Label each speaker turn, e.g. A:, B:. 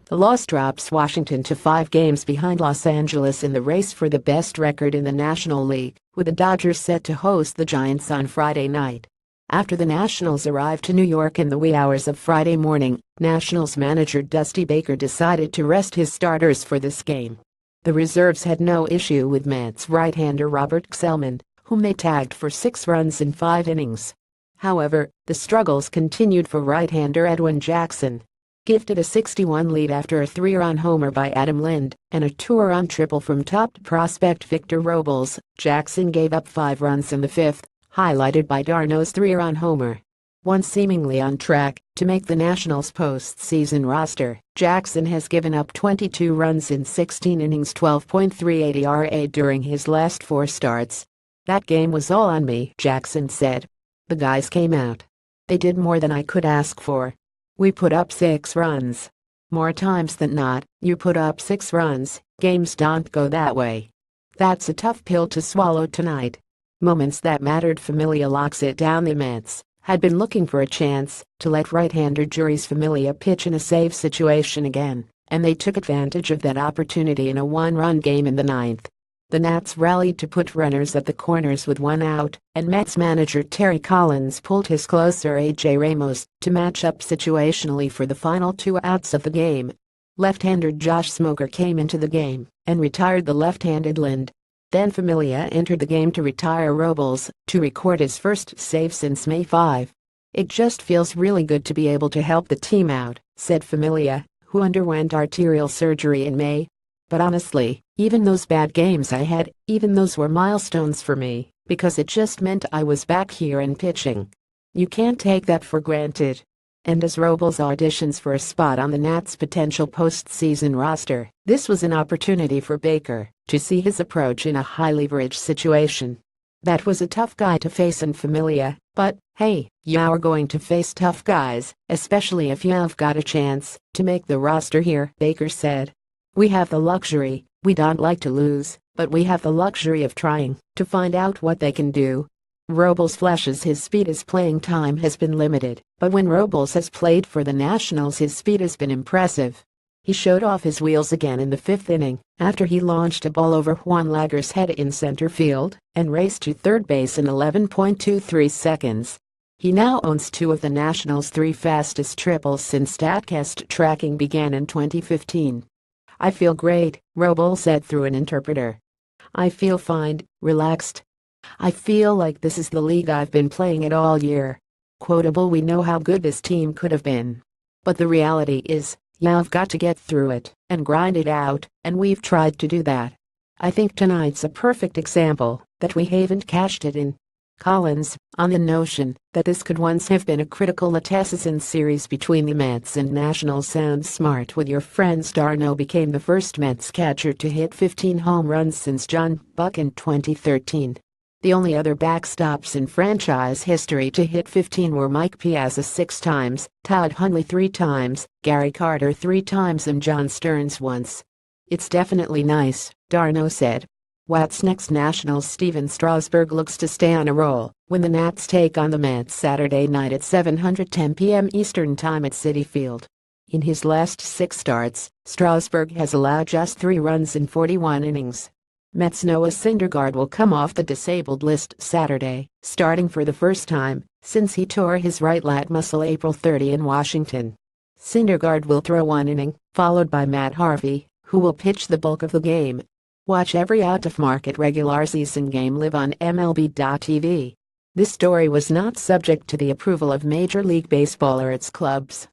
A: The loss drops Washington to 5 games behind Los Angeles in the race for the best record in the National League, with the Dodgers set to host the Giants on Friday night. After the Nationals arrived to New York in the wee hours of Friday morning, Nationals manager Dusty Baker decided to rest his starters for this game. The reserves had no issue with Mets right-hander Robert Gsellman, whom they tagged for 6 runs in 5 innings. However, the struggles continued for right-hander Edwin Jackson. Gifted a 6-1 lead after a 3-run homer by Adam Lind and a 2-run triple from top prospect Victor Robles, Jackson gave up 5 runs in the 5th, highlighted by d'Arnaud's 3-run homer. Once seemingly on track to make the Nationals' postseason roster, Jackson has given up 22 runs in 16 innings, 12.38 ERA during his last 4 starts. "That game was all on me," Jackson said. "The guys came out. They did more than I could ask for. We put up 6 runs. More times than not, you put up 6 runs, games don't go that way. That's a tough pill to swallow tonight." Moments that mattered. Familia locks it down. The Mets had been looking for a chance to let right-hander Jeurys Familia pitch in a save situation again, and they took advantage of that opportunity in a 1-run game in the 9th. The Nats rallied to put runners at the corners with 1 out, and Mets manager Terry Collins pulled his closer A.J. Ramos to match up situationally for the final 2 outs of the game. Left-hander Josh Smoker came into the game and retired the left-handed Lind. Then Familia entered the game to retire Robles to record his first save since May 5. "It just feels really good to be able to help the team out," said Familia, who underwent arterial surgery in May. "But honestly, even those bad games I had, even those were milestones for me, because it just meant I was back here and pitching. You can't take that for granted." And as Robles auditions for a spot on the Nats' potential postseason roster, this was an opportunity for Baker to see his approach in a high-leverage situation. That was a tough guy to face in Familia, but, hey, you're going to face tough guys, especially if you've got a chance to make the roster here, Baker said. "We have the luxury, we don't like to lose, but we have the luxury of trying to find out what they can do." Robles flashes his speed as playing time has been limited, but when Robles has played for the Nationals his speed has been impressive. He showed off his wheels again in the 5th inning after he launched a ball over Juan Lagar's head in center field and raced to third base in 11.23 seconds. He now owns 2 of the Nationals' 3 fastest triples since StatCast tracking began in 2015. "I feel great," Robles said through an interpreter. "I feel fine, relaxed. I feel like this is the league I've been playing it all year." Quotable: "We know how good this team could have been. But the reality is, you've got to get through it and grind it out, and we've tried to do that. I think tonight's a perfect example that we haven't cashed it in." Collins, on the notion that this could once have been a critical last-season series between the Mets and Nationals, sounds smart with your friends. d'Arnaud became the first Mets catcher to hit 15 home runs since John Buck in 2013. The only other backstops in franchise history to hit 15 were Mike Piazza 6 times, Todd Hundley 3 times, Gary Carter 3 times and John Stearns once. "It's definitely nice," d'Arnaud said. What's next? Nationals' Steven Strasburg looks to stay on a roll when the Nats take on the Mets Saturday night at 7:10 p.m. Eastern Time at Citi Field. In his last 6 starts, Strasburg has allowed just 3 runs in 41 innings. Mets' Noah Syndergaard will come off the disabled list Saturday, starting for the first time since he tore his right lat muscle April 30 in Washington. Syndergaard will throw 1 inning, followed by Matt Harvey, who will pitch the bulk of the game. Watch every out-of-market regular season game live on MLB.tv. This story was not subject to the approval of Major League Baseball or its clubs.